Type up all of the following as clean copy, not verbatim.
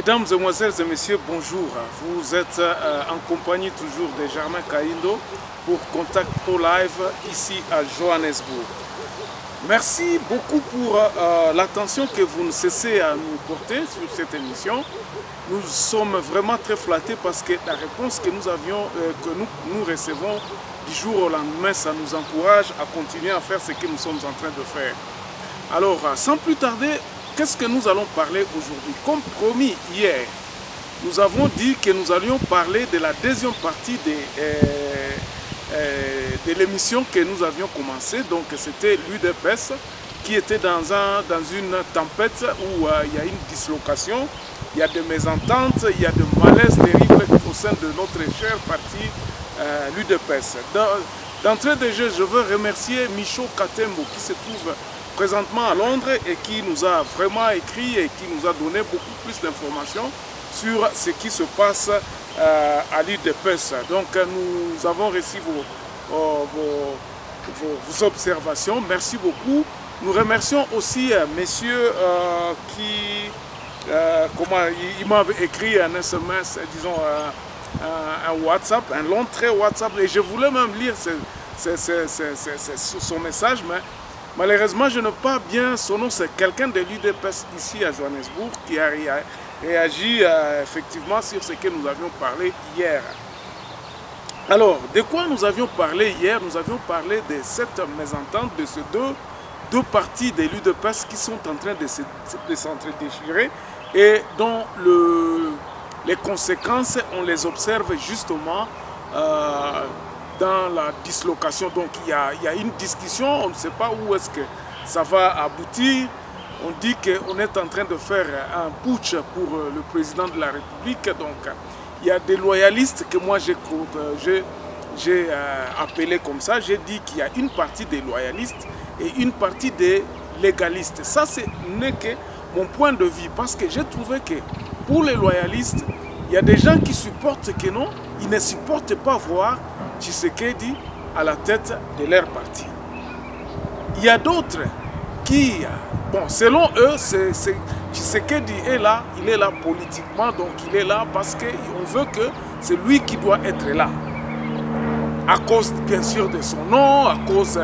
Mesdames, Mesdemoiselles et Messieurs, bonjour. Vous êtes en compagnie toujours de Germain Kaindo pour Contact Pro Live ici à Johannesburg. Merci beaucoup pour l'attention que vous ne cessez à nous porter sur cette émission. Nous sommes vraiment très flattés parce que la réponse que nous avions, nous recevons du jour au lendemain, ça nous encourage à continuer à faire ce que nous sommes en train de faire. Alors, sans plus tarder, qu'est-ce que nous allons parler aujourd'hui? Comme promis hier, nous avons dit que nous allions parler de la deuxième partie de l'émission que nous avions commencée. Donc c'était l'UDPS qui était dans une tempête où il y a une dislocation, il y a des mésententes, il y a des malaises terribles au sein de notre chère partie l'UDPS. D'entrée de jeu, je veux remercier Michaud Katembo qui se trouve présentement à Londres et qui nous a vraiment écrit et qui nous a donné beaucoup plus d'informations sur ce qui se passe à l'UDPS. Donc nous avons reçu vos observations. Merci beaucoup. Nous remercions aussi messieurs qui il m'a écrit un SMS, disons un WhatsApp, un long trait WhatsApp, et je voulais même lire son message, mais malheureusement, je n'ai pas bien son nom. C'est quelqu'un de l'UDPS ici à Johannesburg qui a réagi effectivement sur ce que nous avions parlé hier. Alors, de quoi nous avions parlé hier? Nous avions parlé de cette mésentente de ces deux parties de l'UDPS qui sont en train de s'entre-déchirer et dont les conséquences, on les observe justement dans la dislocation. Donc il y a une discussion, on ne sait pas où est-ce que ça va aboutir. On dit qu'on est en train de faire un putsch pour le président de la République. Donc il y a des loyalistes que moi j'ai appelé comme ça. J'ai dit qu'il y a une partie des loyalistes et une partie des légalistes. Ça, ce n'est que mon point de vue, parce que j'ai trouvé que pour les loyalistes, il y a des gens qui supportent que non, ils ne supportent pas voir Tshisekedi à la tête de leur parti. Il y a d'autres qui, bon, selon eux, Tshisekedi est là, il est là politiquement, donc il est là parce qu'on veut que c'est lui qui doit être là. À cause, bien sûr, de son nom, à cause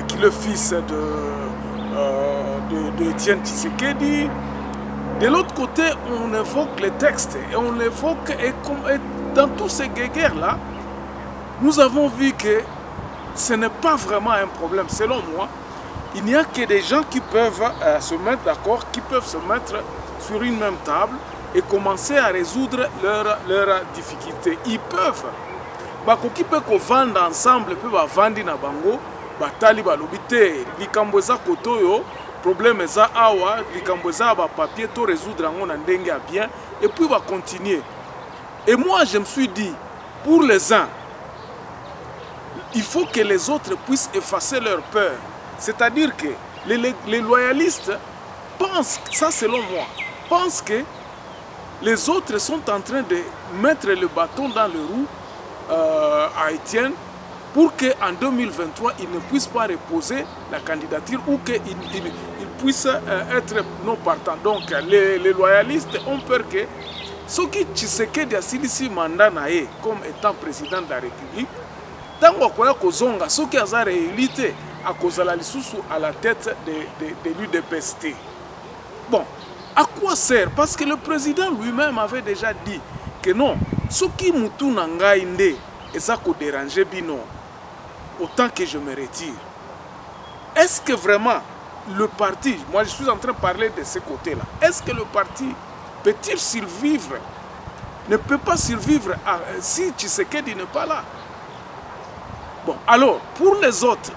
qu'il est le fils de Etienne Tshisekedi. De l'autre côté, on évoque les textes et on évoque, et dans tous ces guéguerres-là, nous avons vu que ce n'est pas vraiment un problème. Selon moi, il n'y a que des gens qui peuvent se mettre d'accord, qui peuvent se mettre sur une même table et commencer à résoudre leurs difficultés. Ils peuvent. Qui peuvent vendre ensemble, peuvent vendre na bango, batali balobite, likamboza kotoyo, problème za awa, likamboza ba papier to résoudre en ndenge à bien et puis va continuer. Et moi je me suis dit, pour les uns, il faut que les autres puissent effacer leur peur. C'est-à-dire que les loyalistes pensent, ça selon moi, pensent que les autres sont en train de mettre le bâton dans le roue à Etienne pour qu'en 2023, il ne puisse pas reposer la candidature ou qu'il puisse être non partant. Donc les loyalistes ont peur que ce qui Tshisekedi a silisi mandat naé comme étant président de la République, tant qu'on zonga, ce qui a réalité à cause de la lisusu à la tête de l'UDPS. Bon, à quoi sert? Parce que le président lui-même avait déjà dit que non, ce qui moutou nanga inde et ça ko déranger bino, autant que je me retire. Est-ce que vraiment le parti, moi je suis en train de parler de ce côté-là, est-ce que le parti peut-il survivre? Ne peut pas survivre si Tshisekedi n'est pas là. Bon, alors, pour les autres,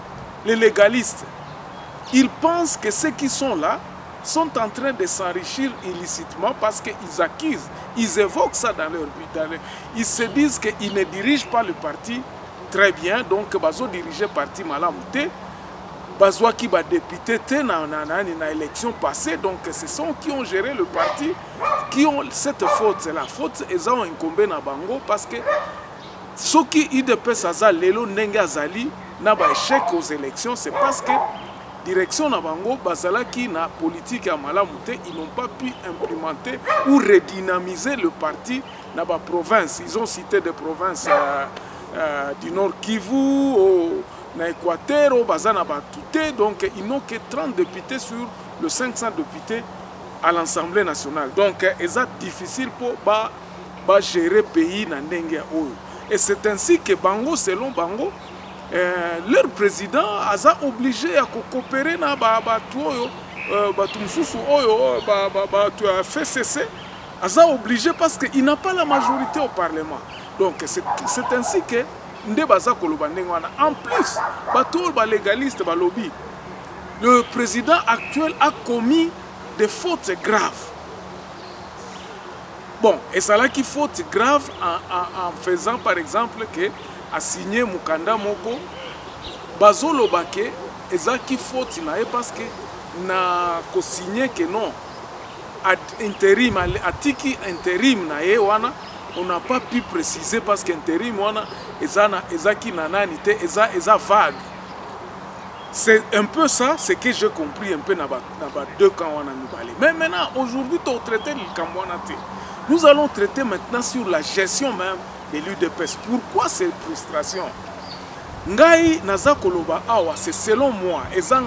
les légalistes, ils pensent que ceux qui sont là sont en train de s'enrichir illicitement parce qu'ils accusent, ils évoquent ça dans leur but. Ils se disent qu'ils ne dirigent pas le parti très bien, donc ils dirigent le parti malamouté. Bazwa qui va député dans l'élection passée, donc ce sont qui ont géré le parti, qui ont cette faute. C'est la faute, ils ont incombé dans Bango parce que ceux qui IDPS Aza Lelo Nenga Zali n'a pas échec aux élections, c'est parce que direction na bango bazalaki na politique ya malamu te, ils n'ont pas pu implémenter ou redynamiser le parti na ba province. Ils ont cité des provinces du Nord Kivu, na Équateur, au Bazana Batouté, donc ils n'ont que 30 députés sur le 500 députés à l'Assemblée nationale. Donc c'est difficile pour gérer le pays na ndenge oyo. Et c'est ainsi que Bango, selon Bango, leur président a obligé à coopérer na fait cesser, a obligé parce qu'il n'a pas la majorité au Parlement. Donc c'est ainsi que en plus, légaliste, le président actuel a commis des fautes graves. Bon, et ça là qui faute grave en faisant par exemple que a signé Mukanda Moko, Bazolo Bake, et ça qui faute parce que na ko signé que non, intérim, atiki intérim na ye wana. On n'a pas pu préciser parce qu'intérim, vague. C'est un peu ça, c'est que j'ai compris un peu dans deux camps. Mais maintenant, aujourd'hui, nous allons traiter maintenant sur la gestion même de l'UDPS. Pourquoi cette frustration? Ngai naza koloba awa, c'est selon moi. Et ça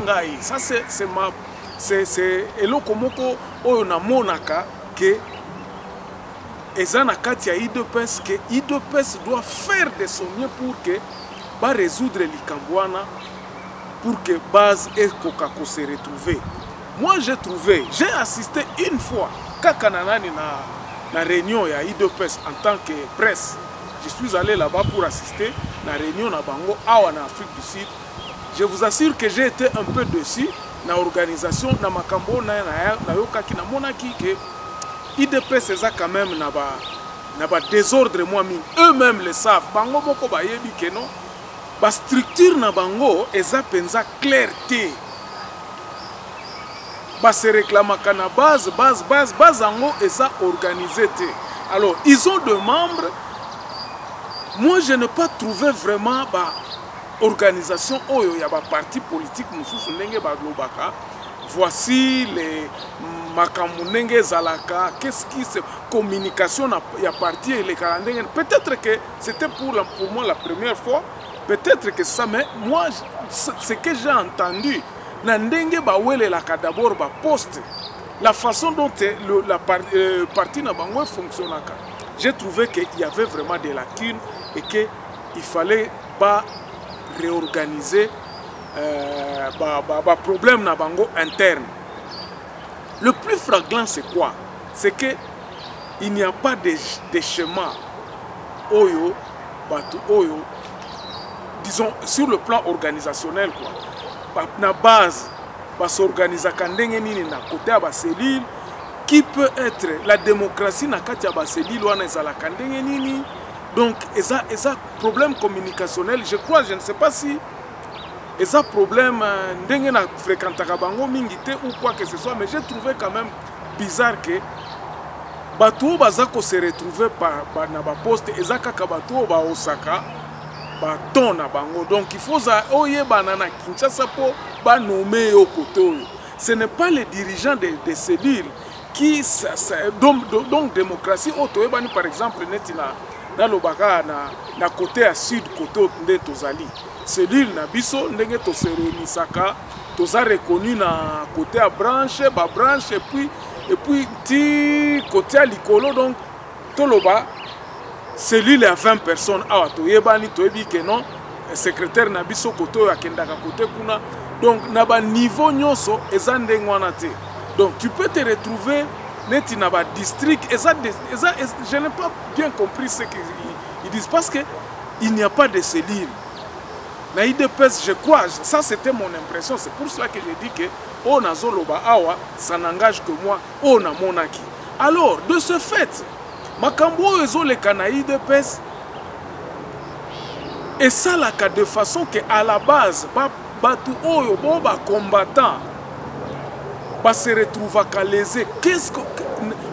c'est elokomoko oyo na monaka que et ça na kati ya IDPS que IDPS doit faire de son mieux pour que ba résoudre l'ikambwana pour que base et Kokako se retrouve. Moi j'ai assisté une fois kakananani na réunion ya IDPS en tant que presse. Je suis allé là-bas pour assister la réunion na Bango awa na Afrique du Sud. Je vous assure que j'ai été un peu dessus na organisation na makambo na yokaki na monaki que IDPS c'est ça quand même n'a pas désordre moi mine. Eux-mêmes le savent. Bango moko ba yebi que non. Ba structure na bango eza penza clarté. Ba se réclama kana base ango eza organisé te. Alors ils ont des membres. Moi je n'ai pas trouvé vraiment ba organisation oyo ya ba parti politique mususu ndenge ba globaka. Voici les Makamunenge Zalaka, qu'est-ce qui se communication y a parti et les calendriers. Peut-être que c'était pour moi la première fois, peut-être que ça, mais moi, ce que j'ai entendu, Nandenge Bawele la d'abord ba poste, la façon dont la partie Nabango fonctionne, j'ai trouvé qu'il y avait vraiment des lacunes et qu'il fallait pas réorganiser. Problème na bango interne. Le plus flagrant c'est quoi? C'est que il n'y a pas de schéma oyo batu oyo, disons sur le plan organisationnel quoi. Na base s'organiser kandenge nini na côté ba cellule qui peut être la démocratie na kati ya ba cellule wana ezala kandenge nini. Donc eza problème communicationnel, je crois, je ne sais pas si et ça problème ndenge na fréquentaka bango mingité ou quoi que ce soit, mais j'ai trouvé quand même bizarre que bato bazako se retrouver par na ba poste ezaka ka bato ba Osaka ba ton na bango. Donc il faut ça oye banana Kinshasa po ba nommer au côté. Ce n'est pas les dirigeants des cellules qui donc démocratie auto ebani par exemple netina na lobaka na côté à sud côté de Tozali. Cellule na biso ndenge to se réunissaka toza reconnu na côté à branche ba branche et puis ti côté à likolo. Donc toloba cellule à 20 personnes awa to yebani to yebi que non secrétaire na biso côté akendaka côté kuna. Donc na ba niveau nyonso eza ndenge wana te. Donc tu peux te retrouver neti na ba district je n'ai pas bien compris ce qu'ils disent parce que il n'y a pas de cellule. Na IDPS, je crois, ça c'était mon impression, c'est pour cela que j'ai dit que on a Zoloba Awa, ça n'engage que moi, on a Monaki. Alors, de ce fait, Makambo Ezo le Kana IDPS, et ça là, de façon que à la base, Batu Oyo, Boba combattant, se retrouve à léser. Qu'est-ce que.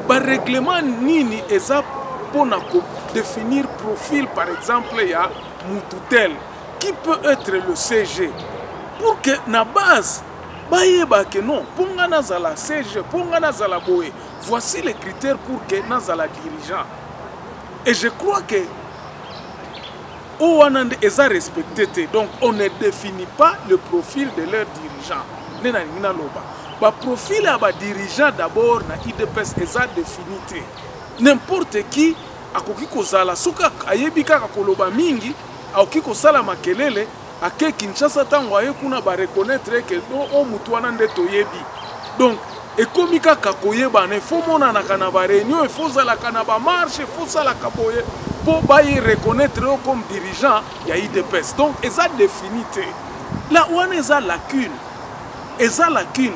Règlement Nini, et ça pour définir profil, par exemple, il y a Moutoutel. Qui peut être le CG pour que na base bayeba que non ponga nazala CG ponga nazala boye voici les critères pour que nazala dirigeant et je crois que Owanande est à respecter. Donc on ne définit pas le profil de leur dirigeant. Le profil à dirigeant d'abord na IDPS est à définir. N'importe qui a kokiko zala suka ayebika koloba mingi a kokiko sala makelele a ke Kinshasa tango aye kuna ba reconnaître que o mutu wana nde toyebi. Donc ekomika kakoyeba ne faut mona na kana ba réunion il faut zala kana ba marche il faut sala kaboye pour bailler reconnaître comme dirigeant il y a IDPS. Donc ils a défini là où on est à lacune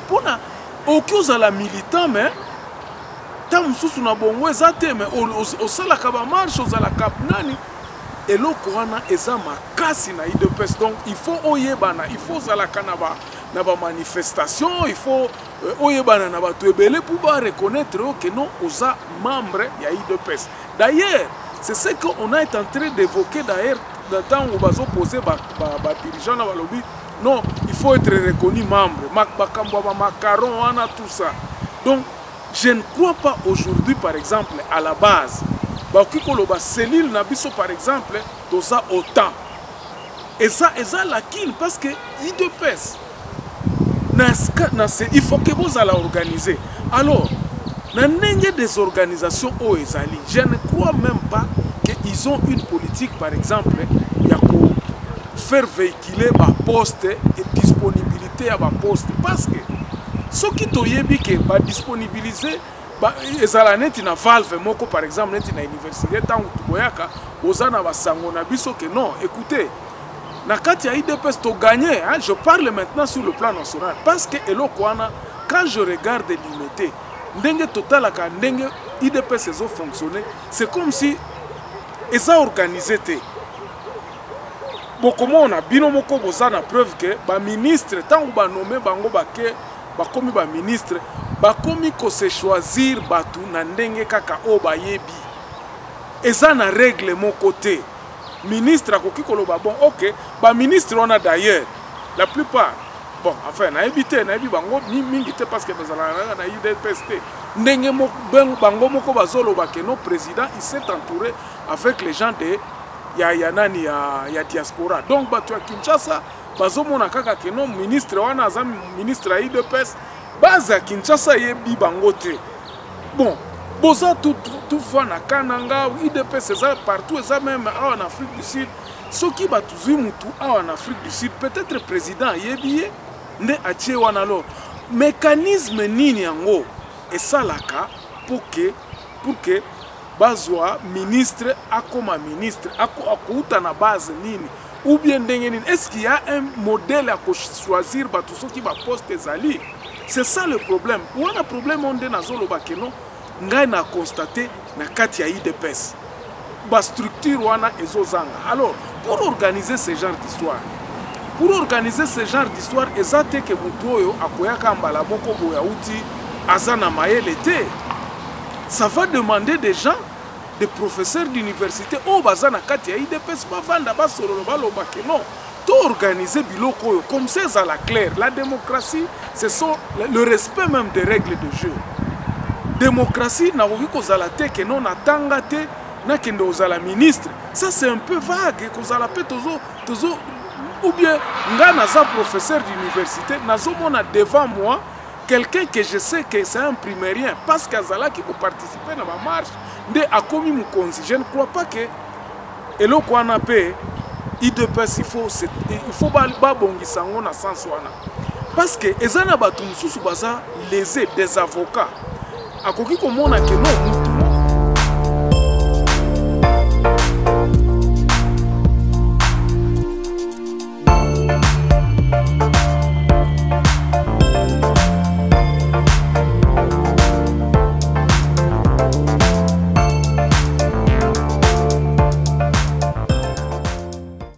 pour na aucun la militant mais tant mususu na bongo ezate mais au sala kaba marche au sala kap nani et le corona eza makasi na IDPS. Donc il faut oyebana il faut sala kanaba na ba manifestation il faut oyebana na ba tuebele pour ba reconnaître que non oza membre ya IDPS. D'ailleurs c'est ce qu'on est en train d'évoquer d'ailleurs dans le temps où on va opposer les dirigeants dans le lobby. Non, il faut être reconnu membre. Macaron, on a tout ça. Donc, je ne crois pas aujourd'hui, par exemple, à la base, la cellule Nabiso, par exemple, tout ça autant. Et ça, la kin, parce que IDPS, il faut que vous allez organiser. Alors, dans des organisations au Ezali, je ne crois même pas qu'ils ont une politique, par exemple, pour faire véhiculer ma poste et disponibilité à ma poste. Parce que ce qui est que disponibiliser, Ezalanet na valve moko par exemple, net na université, tant que tu boyaka, ozana basango na biso que non, écoutez, na kati ya IDPS to gagner, hein, je parle maintenant sur le plan national, parce que Elokwana, quand je regarde limité, ndenge total aka ndenge IDPS ezo fonctionner c'est comme si eza organisé te bokomo on a bino moko boza na preuve que ba ministre tant ba nommé bango bake ba komi ba ministre ba komi ko se choisir batu na ndenge kaka o ba yebi eza na règle mon côté ministre akoki koloba bon OK ba ministre on a d'ailleurs la plupart bon, enfin, na évité, na bango mingi te parce que bazala na IDPS ndenge mo bango moko bazolo ba que nos président il s'est entouré avec les gens de ya diaspora. Donc batu ya Kinshasa bazomona kaka que non ministre wana za ministre IDPS baza Kinshasa yebi bango te. Bon, boza tout fois na Kananga IDPS ça partout ça même en Afrique du Sud. Ce qui batu mutu en Afrique du Sud peut-être président yebi nde atie wana lo mécanisme nini yango esalaka pour que bazwa ministre akoma ministre akouta na base nini ou bien ndenge nini est-ce qu'il y a un modèle à choisir batu soki ba poste ezali c'est ça le problème wana problème onde na zolo bakeno ngai na constater na kati ya IDPS ba structure wana ezozanga. Alors pour organiser ce genre d'histoire pour organiser ce genre d'histoire, ezate que mutoyo akoyaka mbala moko boya uti azana mayele te. Ça va demander des gens, des professeurs d'université au bazana kati ya IDPS bavanda basolo baloba que non. To organiser biloko comme ça à la claire. La démocratie, c'est le respect même des règles de jeu. Démocratie na koki kozala te que non atanga te na kende ozala ministre. Ça c'est un peu vague kozala pe tozo ou bien, naza professeur d'université, nazomona devant moi quelqu'un que je sais que c'est un primérien parce qu'Azala qui peut participer dans ma marche, de akomi mukonzi. Je ne crois pas que eloko wana pe IDPS il faut babongisa ngo na sens wana parce que ezana batu mususu baza lésé des avocats akoki komona que non